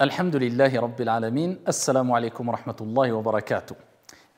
Alhamdulillahi Rabbil Alamin, Assalamu alaikum wa rahmatullahi wa barakatuh.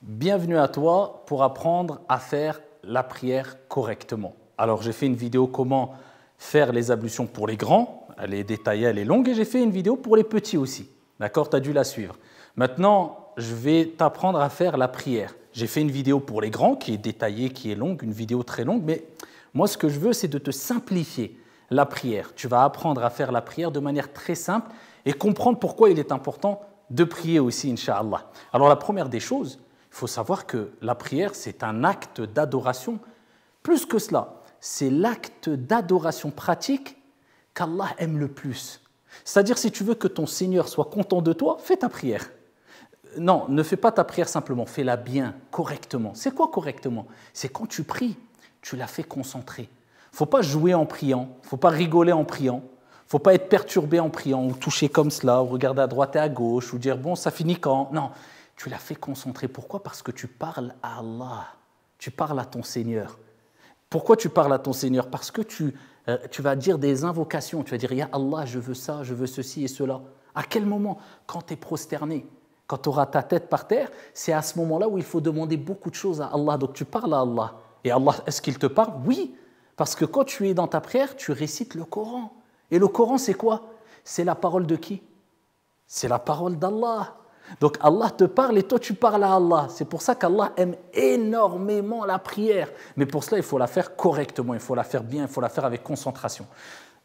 Bienvenue à toi pour apprendre à faire la prière correctement. Alors j'ai fait une vidéo comment faire les ablutions pour les grands, elle est détaillée, elle est longue, et j'ai fait une vidéo pour les petits aussi. D'accord, tu as dû la suivre. Maintenant, je vais t'apprendre à faire la prière. J'ai fait une vidéo pour les grands qui est détaillée, qui est longue, une vidéo très longue, mais moi ce que je veux c'est de te simplifier la prière. Tu vas apprendre à faire la prière de manière très simple et comprendre pourquoi il est important de prier aussi, Inch'Allah. Alors la première des choses, il faut savoir que la prière, c'est un acte d'adoration. Plus que cela, c'est l'acte d'adoration pratique qu'Allah aime le plus. C'est-à-dire, si tu veux que ton Seigneur soit content de toi, fais ta prière. Non, ne fais pas ta prière simplement, fais-la bien, correctement. C'est quoi correctement? C'est quand tu pries, tu la fais concentrer. Il ne faut pas jouer en priant, il ne faut pas rigoler en priant. Il ne faut pas être perturbé en priant, ou toucher comme cela, ou regarder à droite et à gauche, ou dire « bon, ça finit quand ?» Non, tu la fais concentrer. Pourquoi? Parce que tu parles à Allah, tu parles à ton Seigneur. Pourquoi tu parles à ton Seigneur? Parce que tu vas dire des invocations, tu vas dire « Ya Allah, je veux ça, je veux ceci et cela ». À quel moment? Quand tu es prosterné, quand tu auras ta tête par terre, c'est à ce moment-là où il faut demander beaucoup de choses à Allah. Donc tu parles à Allah. Et Allah, est-ce qu'il te parle? Oui, parce que quand tu es dans ta prière, tu récites le Coran. Et le Coran, c'est quoi? C'est la parole de qui? C'est la parole d'Allah. Donc Allah te parle et toi tu parles à Allah. C'est pour ça qu'Allah aime énormément la prière. Mais pour cela, il faut la faire correctement, il faut la faire bien, il faut la faire avec concentration.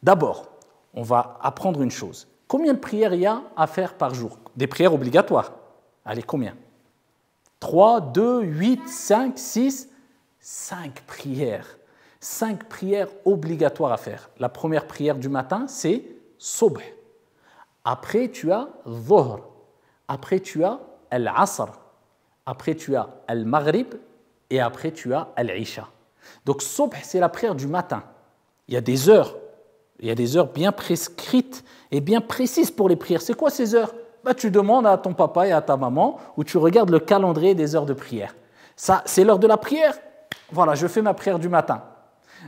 D'abord, on va apprendre une chose. Combien de prières il y a à faire par jour? Des prières obligatoires. Allez, combien? 3, 2, 8, 5, 6, 5 prières. 5 prières obligatoires à faire. La première prière du matin, c'est Subh. Après, tu as Dhuhr. Après, tu as Al-Asr. Après, tu as Al-Maghrib. Et après, tu as Al-Isha. Donc, Subh, c'est la prière du matin. Il y a des heures. Il y a des heures bien prescrites et bien précises pour les prières. C'est quoi ces heures? Tu demandes à ton papa et à ta maman ou tu regardes le calendrier des heures de prière. Ça, c'est l'heure de la prière. Voilà, je fais ma prière du matin.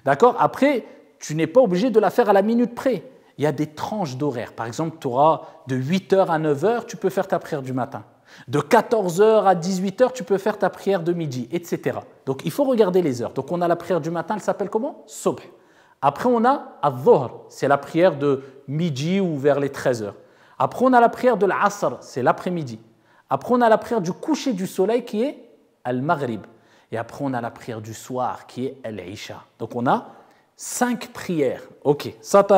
D'accord? Après, tu n'es pas obligé de la faire à la minute près. Il y a des tranches d'horaire. Par exemple, tu auras de 8h à 9h, tu peux faire ta prière du matin. De 14h à 18h, tu peux faire ta prière de midi, etc. Donc, il faut regarder les heures. Donc, on a la prière du matin, elle s'appelle comment? Subh. Après, on a Al-Dhuhr, c'est la prière de midi ou vers les 13h. Après, on a la prière de l'Asr, c'est l'après-midi. Après, on a la prière du coucher du soleil qui est Al-Maghrib. Et après, on a la prière du soir qui est Al-Isha. Donc, on a 5 prières. Ok, ça, tu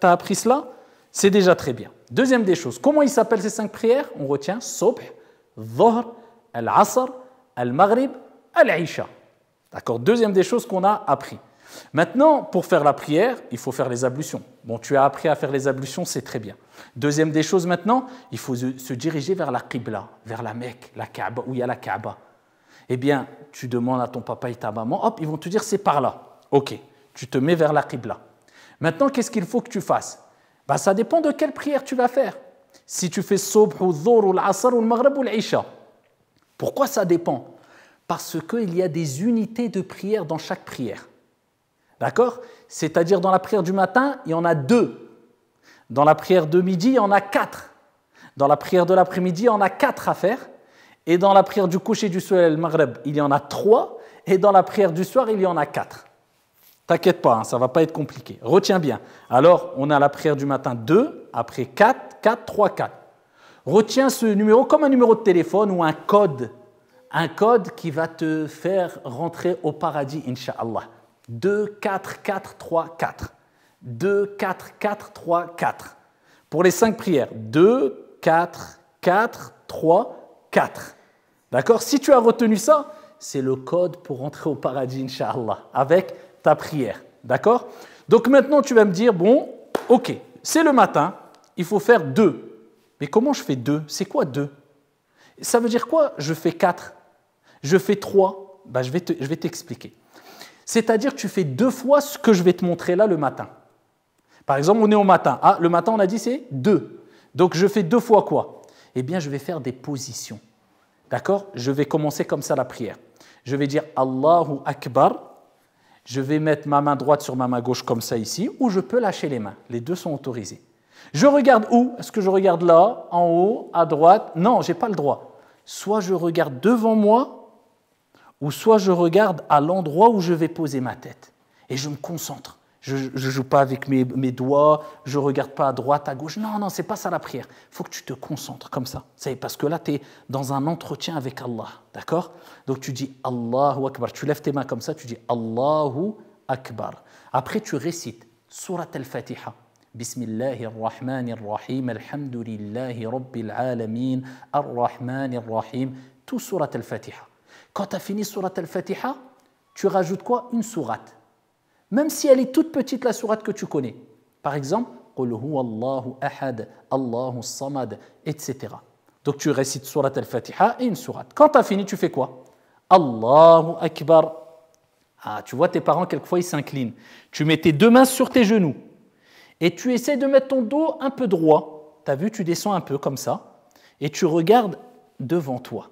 as appris cela? C'est déjà très bien. Deuxième des choses, comment ils s'appellent ces 5 prières? On retient Subh, Dhuhr, Al-Asr, Al-Maghrib, Al-Isha. D'accord? Deuxième des choses qu'on a appris. Maintenant, pour faire la prière, il faut faire les ablutions. Bon, tu as appris à faire les ablutions, c'est très bien. Deuxième des choses maintenant, il faut se diriger vers la Qibla, vers la Mecque, la Kaaba, où il y a la Kaaba. Eh bien, tu demandes à ton papa et ta maman, hop, ils vont te dire c'est par là. Ok, tu te mets vers la Qibla. Maintenant, qu'est-ce qu'il faut que tu fasses? Ça dépend de quelle prière tu vas faire. Si tu fais Subh, ou Dhuhr, ou l'Asr, ou le Maghrib, ou l'Isha. Pourquoi ça dépend? Parce qu'il y a des unités de prière dans chaque prière. D'accord? C'est-à-dire dans la prière du matin, il y en a 2. Dans la prière de midi, il y en a 4. Dans la prière de l'après-midi, il y en a 4 à faire. Et dans la prière du coucher du soleil, le Maghreb, il y en a 3. Et dans la prière du soir, il y en a 4. T'inquiète pas, hein, ça ne va pas être compliqué. Retiens bien. Alors, on a la prière du matin 2, après 4, 4, 3, 4. Retiens ce numéro comme un numéro de téléphone ou un code. Un code qui va te faire rentrer au paradis, Inch'Allah. 2, 4, 4, 3, 4. 2, 4, 4, 3, 4. Pour les 5 prières, 2, 4, 4, 3, 4. D'accord? Si tu as retenu ça, c'est le code pour rentrer au paradis, Inch'Allah, avec ta prière. D'accord? Donc maintenant, tu vas me dire, bon, ok, c'est le matin, il faut faire 2. Mais comment je fais 2? C'est quoi 2? Ça veut dire quoi? Je fais 4. Je fais 3. Je vais t'expliquer. C'est-à-dire que tu fais 2 fois ce que je vais te montrer là le matin. Par exemple, on est au matin. Ah, le matin, on a dit c'est 2. Donc, je fais 2 fois quoi? Eh bien, je vais faire des positions. D'accord? Je vais commencer comme ça la prière. Je vais dire Allahu Akbar. Je vais mettre ma main droite sur ma main gauche comme ça ici, ou je peux lâcher les mains. Les deux sont autorisés. Je regarde où? Est-ce que je regarde là, en haut, à droite? Non, je n'ai pas le droit. Soit je regarde devant moi, ou soit je regarde à l'endroit où je vais poser ma tête. Et je me concentre. Je ne joue pas avec mes doigts, je ne regarde pas à droite, à gauche. Non, non, ce n'est pas ça la prière. Il faut que tu te concentres comme ça. C'est parce que là, tu es dans un entretien avec Allah. D'accord? Donc tu dis Allahu Akbar. Tu lèves tes mains comme ça, tu dis Allahu Akbar. Après, tu récites Surat al-Fatiha. Bismillahir Rahmanir Rahim. Alhamdulillahi Rabbil Alamin. Ar-Rahmanir Rahim. Tout Surat al-Fatiha. Quand tu as fini Surat al-Fatiha, tu rajoutes quoi? Une sourate. Même si elle est toute petite, la sourate que tu connais. Par exemple, Qul huwa Allahu ahad, Allahu samad, etc. Donc tu récites Surat al-Fatiha et une sourate. Quand tu as fini, tu fais quoi? Allahu Akbar. Ah, tu vois, tes parents, quelquefois, ils s'inclinent. Tu mets tes deux mains sur tes genoux et tu essaies de mettre ton dos un peu droit. Tu as vu, tu descends un peu comme ça et tu regardes devant toi.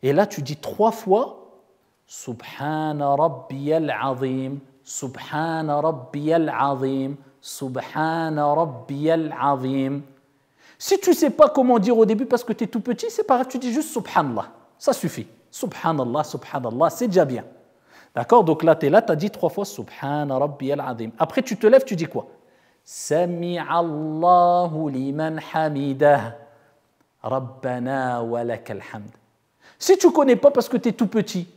Et là, tu dis 3 fois Subhana Rabbiyal Azim. Subhana Rabbiyal Azim, Subhana Rabbiyal Azim. Si tu ne sais pas comment dire au début parce que tu es tout petit, c'est pas grave, tu dis juste Subhanallah. Ça suffit. Subhanallah, Subhanallah, c'est déjà bien. D'accord? Donc là, tu es là, tu as dit 3 fois Subhana Rabbiyal Azim. Après, tu te lèves, tu dis quoi? Sami'allahu liman hamidah. Rabbana wa lakal hamd. Si tu ne connais pas parce que tu es tout petit,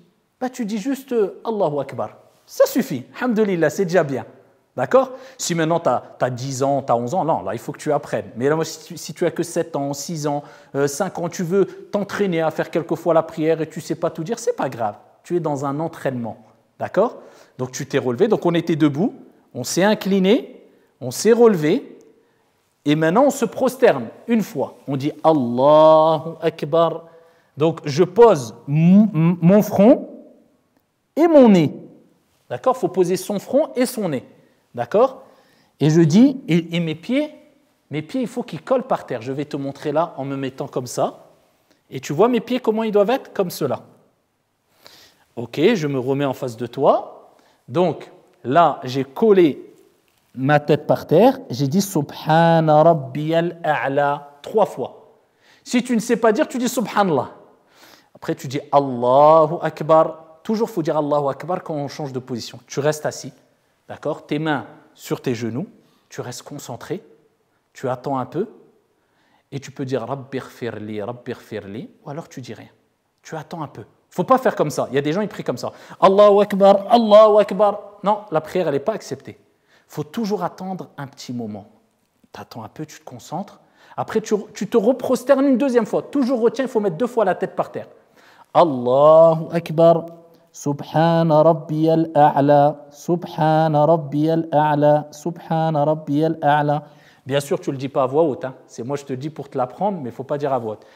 bah, tu dis juste Allahu Akbar. Ça suffit, alhamdoulilah, c'est déjà bien. D'accord? Si maintenant tu as 10 ans, tu as 11 ans, non, là il faut que tu apprennes. Mais là, si tu as que 7 ans, 6 ans, 5 ans, tu veux t'entraîner à faire quelquefois la prière et tu ne sais pas tout dire, c'est pas grave. Tu es dans un entraînement. D'accord? Donc tu t'es relevé, donc on était debout, on s'est incliné, on s'est relevé et maintenant on se prosterne une fois. On dit Allahu Akbar. Donc je pose mon front et mon nez. D'accord? Il faut poser son front et son nez. D'accord? Et je dis, et mes pieds, il faut qu'ils collent par terre. Je vais te montrer là en me mettant comme ça. Et tu vois mes pieds, comment ils doivent être? Comme cela. Ok, je me remets en face de toi. Donc, là, j'ai collé ma tête par terre. J'ai dit Subhana Rabbiyal A'la 3 fois. Si tu ne sais pas dire, tu dis Subhanallah. Après, tu dis Allahu Akbar. Toujours, il faut dire Allahu Akbar quand on change de position. Tu restes assis, d'accord? Tes mains sur tes genoux, tu restes concentré, tu attends un peu et tu peux dire Rabbighfirli, Rabbighfirli, ou alors tu dis rien. Tu attends un peu. Il ne faut pas faire comme ça. Il y a des gens qui prient comme ça. Allahu Akbar, Allahu Akbar. Non, la prière, elle n'est pas acceptée. Il faut toujours attendre un petit moment. Tu attends un peu, tu te concentres. Après, tu te reprosternes une deuxième fois. Toujours retiens, il faut mettre 2 fois la tête par terre. Allahu Akbar. Subhana Rabbiyal A'la, Subhana Rabbiyal A'la, Subhana Rabbiyal A'la. Bien sûr, tu ne le dis pas à voix haute. Hein. C'est moi, je te dis pour te l'apprendre, mais il ne faut pas dire à voix haute.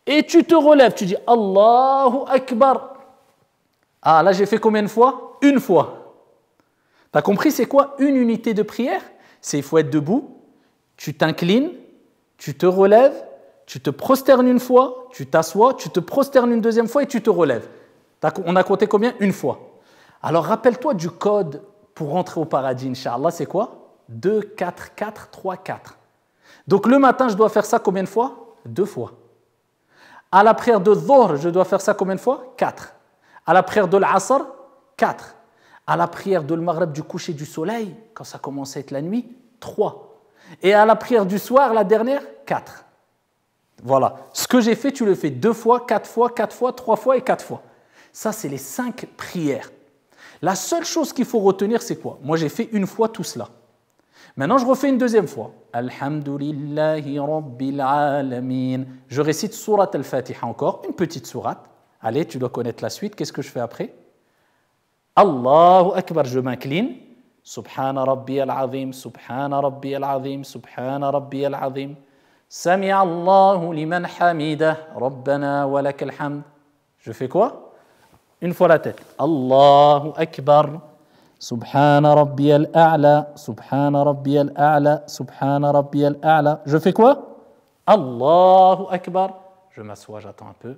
Et tu te relèves, tu dis Allahu Akbar. Ah, là, j'ai fait combien de fois? 1 fois. Tu as compris, c'est quoi une unité de prière? C'est il faut être debout, tu t'inclines, tu te relèves, tu te prosternes 1 fois, tu t'assois, tu te prosternes une 2e fois et tu te relèves. On a compté combien? 1 fois. Alors rappelle-toi du code pour rentrer au paradis, Inch'Allah, c'est quoi? 2, 4, 4, 3, 4. Donc le matin, je dois faire ça combien de fois? 2 fois. À la prière de Dhuhr, je dois faire ça combien de fois? 4. À la prière de l'Asr, 4. À la prière de l'Maghrib du coucher du soleil, quand ça commence à être la nuit, 3. Et à la prière du soir, la dernière, 4. Voilà. Ce que j'ai fait, tu le fais 2 fois, 4 fois, 4 fois, 3 fois et 4 fois. Ça, c'est les 5 prières. La seule chose qu'il faut retenir, c'est quoi? Moi, j'ai fait 1 fois tout cela. Maintenant, je refais une 2e fois. Alhamdulillahi Rabbil Alamin. Je récite Surat al-Fatiha encore, une petite sourate. Allez, tu dois connaître la suite. Qu'est-ce que je fais après? Allahu Akbar, je m'incline. Subhana Rabbiyal Azim, Subhana Rabbiyal Azim, Subhana Rabbiyal Azim. Sami'allahu liman hamidah, Rabbana wa lakal hamd. Je fais quoi? 1 fois la tête. Allahu Akbar. Subhana Rabbiyal A'la. Subhana Rabbiyal A'la. Subhana Rabbiyal A'la. Je fais quoi? Allahu Akbar. Je m'assois, j'attends un peu.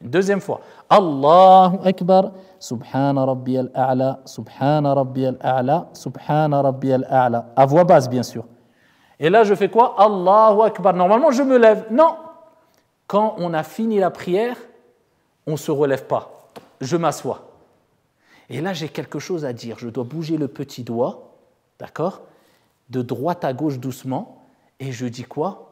Une 2e fois. Allahu Akbar. Subhana Rabbiyal A'la. Subhana Rabbiyal A'la. Subhana Rabbiyal A'la. À voix basse, bien sûr. Et là, je fais quoi? Allahu Akbar. Normalement, je me lève. Non. Quand on a fini la prière, on ne se relève pas. Je m'assois. Et là, j'ai quelque chose à dire. Je dois bouger le petit doigt, d'accord? De droite à gauche doucement. Et je dis quoi?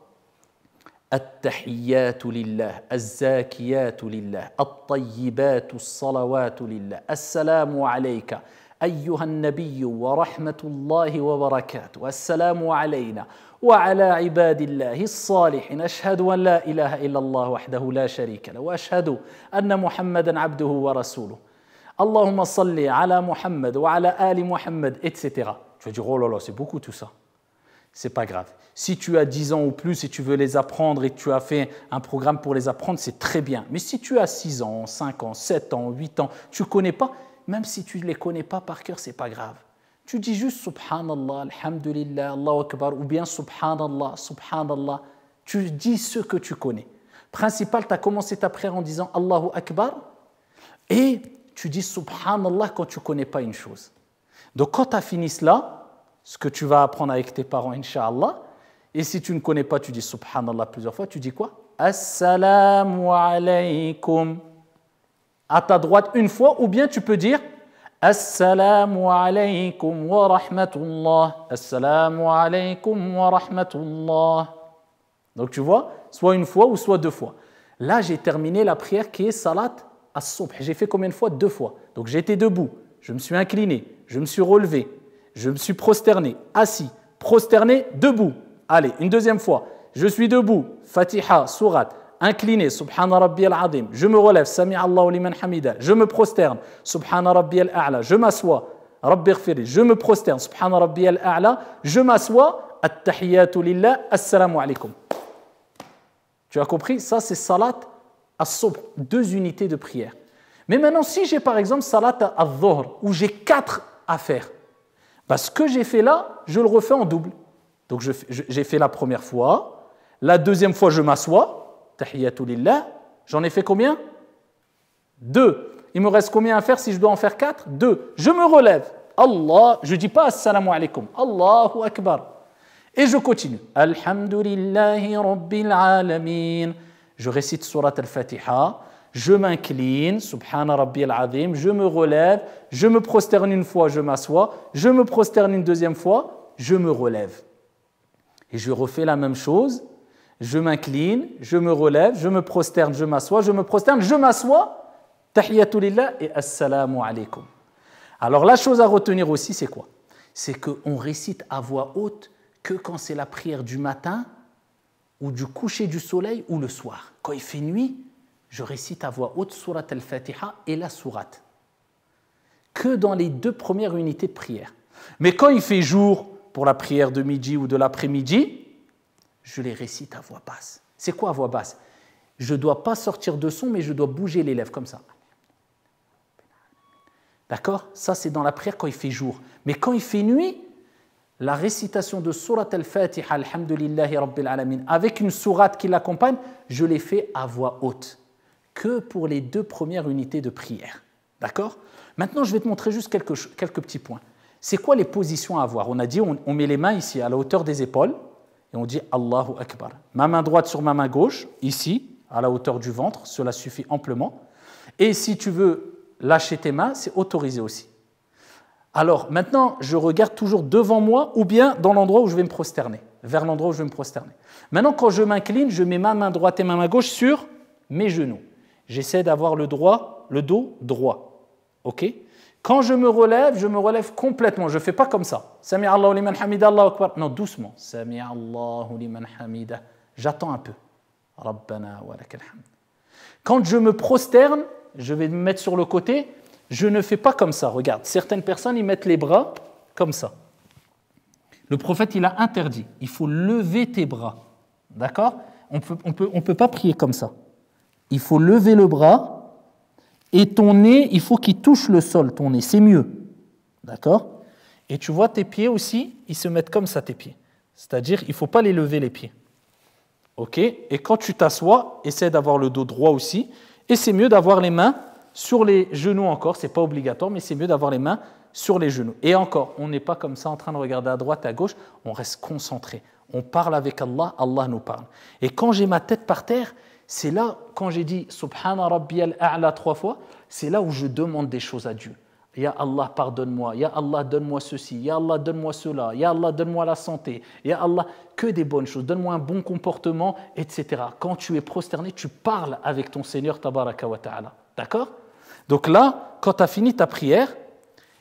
التحيات لله الزاكيات لله الطيبات الصلوات لله السلام عليك أيها النبي ورحمة الله وبركاته والسلام علينا وعلى عباد الله الصالحين أشهد أن لا إله إلا الله وحده لا شريك له وأشهد أن محمدا عبده ورسوله اللهم صل على محمد وعلى آل محمد etc. Tu vas dire oh là là c'est beaucoup tout ça. C'est pas grave. Si tu as 10 ans ou plus et tu veux les apprendre et tu as fait un programme pour les apprendre, c'est très bien. Mais si tu as 6 ans, 5 ans, 7 ans, 8 ans, tu ne connais pas, même si tu ne les connais pas par cœur, c'est pas grave. Tu dis juste Subhanallah, Alhamdulillah, Allahu Akbar, ou bien Subhanallah, Subhanallah. Tu dis ce que tu connais. Principal, tu as commencé ta prière en disant Allahu Akbar et tu dis Subhanallah quand tu ne connais pas une chose. Donc quand tu as fini cela, ce que tu vas apprendre avec tes parents, Inch'Allah. Et si tu ne connais pas, tu dis Subhanallah plusieurs fois, tu dis quoi? Assalamu alaykum. À ta droite une fois, ou bien tu peux dire Assalamu alaykum wa rahmatullah. Assalamu alaykum wa rahmatullah. Donc tu vois, soit une fois ou soit 2 fois. Là, j'ai terminé la prière qui est Salat as-Subh. J'ai fait combien de fois? 2 fois. Donc j'étais debout, je me suis incliné, je me suis relevé. Je me suis prosterné, assis, prosterné, debout. Allez, une deuxième fois. Je suis debout, Fatiha, Surat, incliné, Subhana Rabbi al-Azim. Je me relève, Sami Allahu liman hamida. Je me prosterne, Subhana Rabbi al-A'la. Je m'assois, Rabbi ighfirli. Je me prosterne, Subhana Rabbi al-A'la. Je m'assois, At-Tahiyyatu lillah, Assalamu alaykum. Tu as compris? Ça, c'est Salat as-Subh, 2 unités de prière. Mais maintenant, si j'ai par exemple Salat al-Dhuhr, où j'ai 4 à faire, ce que j'ai fait là, je le refais en double. Donc j'ai fait la première fois, la deuxième fois je m'assois, Tahiyyatu lillah, j'en ai fait combien? 2. Il me reste combien à faire si je dois en faire 4? 2. Je me relève, Allah, je ne dis pas Assalamu alaykum, Allahu Akbar. Et je continue. Alhamdulillahi Rabbil Alamin. Je récite Surat al-Fatiha. Je m'incline, Subhana Rabbi al-Azim, je me relève, je me prosterne une fois, je m'assois, je me prosterne une deuxième fois, je me relève. Et je refais la même chose, je m'incline, je me relève, je me prosterne, je m'assois, je me prosterne, je m'assois, Tahiyyatu lillah et Assalamu alaykum. Alors la chose à retenir aussi, c'est quoi? C'est qu'on récite à voix haute que quand c'est la prière du matin ou du coucher du soleil ou le soir. Quand il fait nuit, je récite à voix haute Surat al-Fatiha et la sourate. Que dans les 2 premières unités de prière. Mais quand il fait jour, pour la prière de midi ou de l'après-midi, je les récite à voix basse. C'est quoi à voix basse? Je ne dois pas sortir de son, mais je dois bouger les lèvres comme ça. D'accord? Ça, c'est dans la prière quand il fait jour. Mais quand il fait nuit, la récitation de Surat al-Fatiha, Alhamdulillahi Rabbil Alamin, avec une sourate qui l'accompagne, je les fais à voix haute. Que pour les 2 premières unités de prière. D'accord? Maintenant, je vais te montrer juste quelques petits points. C'est quoi les positions à avoir? On a dit, on met les mains ici, à la hauteur des épaules, et on dit Allahu Akbar. Ma main droite sur ma main gauche, ici, à la hauteur du ventre, cela suffit amplement. Et si tu veux lâcher tes mains, c'est autorisé aussi. Alors, maintenant, je regarde toujours devant moi, ou bien dans l'endroit où je vais me prosterner, vers l'endroit où je vais me prosterner. Maintenant, quand je m'incline, je mets ma main droite et ma main gauche sur mes genoux. J'essaie d'avoir le dos droit. Ok? Quand je me relève complètement. Je ne fais pas comme ça. Sami Allahu liman hamida, Allahu Akbar. Non, doucement. Sami Allahu liman hamida. J'attends un peu. Rabbana wa lakal hamd. Quand je me prosterne, je vais me mettre sur le côté. Je ne fais pas comme ça. Regarde, certaines personnes, ils mettent les bras comme ça. Le prophète, il a interdit. Il faut lever tes bras. D'accord? On peut pas prier comme ça. Il faut lever le bras et ton nez, il faut qu'il touche le sol, ton nez, c'est mieux. D'accord? Et tu vois tes pieds aussi, ils se mettent comme ça, tes pieds. C'est-à-dire, il ne faut pas les lever, les pieds. Ok? Et quand tu t'assois, essaie d'avoir le dos droit aussi. Et c'est mieux d'avoir les mains sur les genoux encore. Ce n'est pas obligatoire, mais c'est mieux d'avoir les mains sur les genoux. Et encore, on n'est pas comme ça en train de regarder à droite, à gauche. On reste concentré. On parle avec Allah, Allah nous parle. Et quand j'ai ma tête par terre, c'est là, quand j'ai dit Subhana Rabbiyal A'la 3 fois, c'est là où je demande des choses à Dieu. Ya Allah, pardonne-moi. Ya Allah, donne-moi ceci. Ya Allah, donne-moi cela. Ya Allah, donne-moi la santé. Ya Allah, que des bonnes choses. Donne-moi un bon comportement, etc. Quand tu es prosterné, tu parles avec ton Seigneur, tabaraka wa ta'ala. D'accord? Donc là, quand tu as fini ta prière,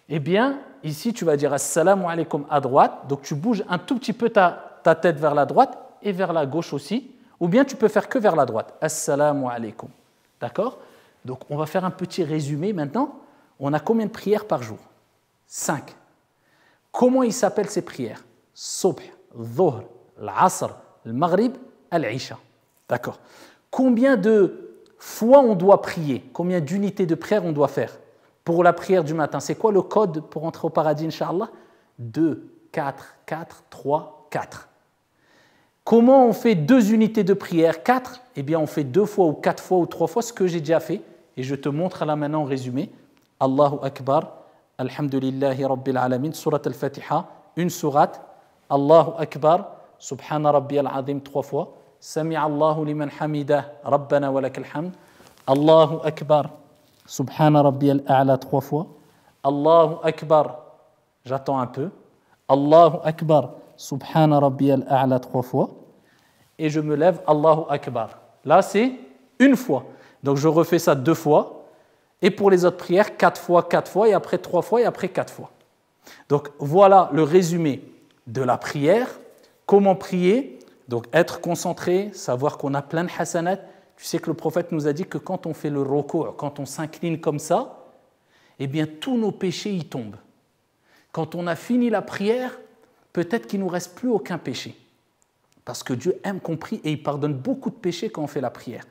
eh bien, ici, tu vas dire Assalamu alaikum à droite. Donc tu bouges un tout petit peu ta tête vers la droite et vers la gauche aussi. Ou bien tu peux faire que vers la droite. Assalamu alaikum. D'accord? Donc on va faire un petit résumé maintenant. On a combien de prières par jour? 5. Comment ils s'appellent ces prières? Subh, Dhuhr, l'Asr, le Maghrib, l'Isha. D'accord. Combien de fois on doit prier? Combien d'unités de prière on doit faire pour la prière du matin? C'est quoi le code pour entrer au paradis, Inch'Allah? 2, 4, 4, 3, 4. Comment on fait 2 unités de prière? 4? Eh bien, on fait 2 fois ou 4 fois ou 3 fois ce que j'ai déjà fait. Et je te montre là maintenant en résumé. Allahu Akbar, Alhamdulillahi Rabbil Alamin, Surat Al-Fatiha, une sourate. Allahu Akbar, Subhana Rabbiyal Azim 3 fois. Sami Allahu liman hamidah, Rabbana wa lakal hamd. Allahu Akbar, Subhana Rabbiyal A'la 3 fois. Allahu Akbar, j'attends un peu. Allahu Akbar, Subhana Rabbiyal A'la 3 fois. Et je me lève, Allahu Akbar. Là, c'est une fois. Donc, je refais ça 2 fois. Et pour les autres prières, 4 fois, et après 3 fois, et après 4 fois. Donc, voilà le résumé de la prière. Comment prier? Donc, être concentré, savoir qu'on a plein de hasanat. Tu sais que le prophète nous a dit que quand on fait le ruku', quand on s'incline comme ça, eh bien, tous nos péchés y tombent. Quand on a fini la prière, peut-être qu'il ne nous reste plus aucun péché. Parce que Dieu aime qu'on prie et il pardonne beaucoup de péchés quand on fait la prière.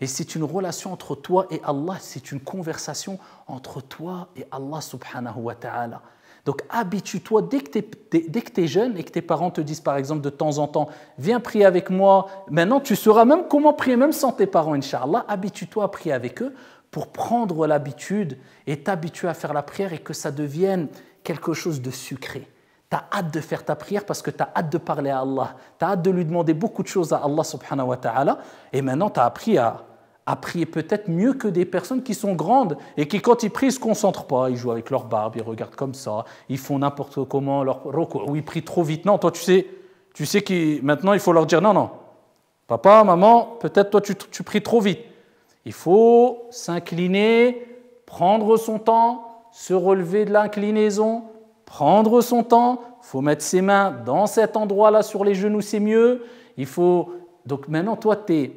Et c'est une relation entre toi et Allah, c'est une conversation entre toi et Allah subhanahu wa ta'ala. Donc habitue-toi, dès que tu es jeune et que tes parents te disent par exemple de temps en temps, viens prier avec moi, maintenant tu sauras même comment prier, même sans tes parents, Inch'Allah, habitue-toi à prier avec eux pour prendre l'habitude et t'habituer à faire la prière et que ça devienne quelque chose de sucré. Tu as hâte de faire ta prière parce que tu as hâte de parler à Allah, tu as hâte de lui demander beaucoup de choses à Allah subhanahu wa ta'ala et maintenant tu as appris à prier peut-être mieux que des personnes qui sont grandes et qui, quand ils prient, ne se concentrent pas. Ils jouent avec leur barbe, ils regardent comme ça, ils font n'importe comment, ou ils prient trop vite. Non, toi, tu sais que maintenant, il faut leur dire non, papa, maman, peut-être toi, tu pries trop vite. Il faut s'incliner, prendre son temps, se relever de l'inclinaison, prendre son temps. Il faut mettre ses mains dans cet endroit-là, sur les genoux, c'est mieux. Donc maintenant, toi, tu es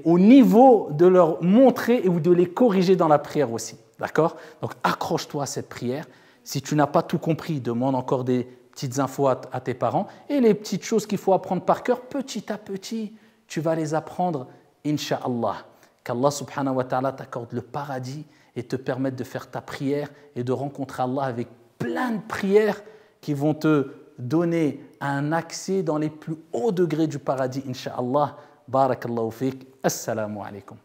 au niveau de leur montrer ou de les corriger dans la prière aussi. D'accord? Donc accroche-toi à cette prière. Si tu n'as pas tout compris, demande encore des petites infos à tes parents. Et les petites choses qu'il faut apprendre par cœur, petit à petit, tu vas les apprendre, Inch'Allah. Qu'Allah subhanahu wa ta'ala t'accorde le paradis et te permette de faire ta prière et de rencontrer Allah avec plein de prières qui vont te donner un accès dans les plus hauts degrés du paradis, Inch'Allah. Barakallahu fik. Assalamu alaikum.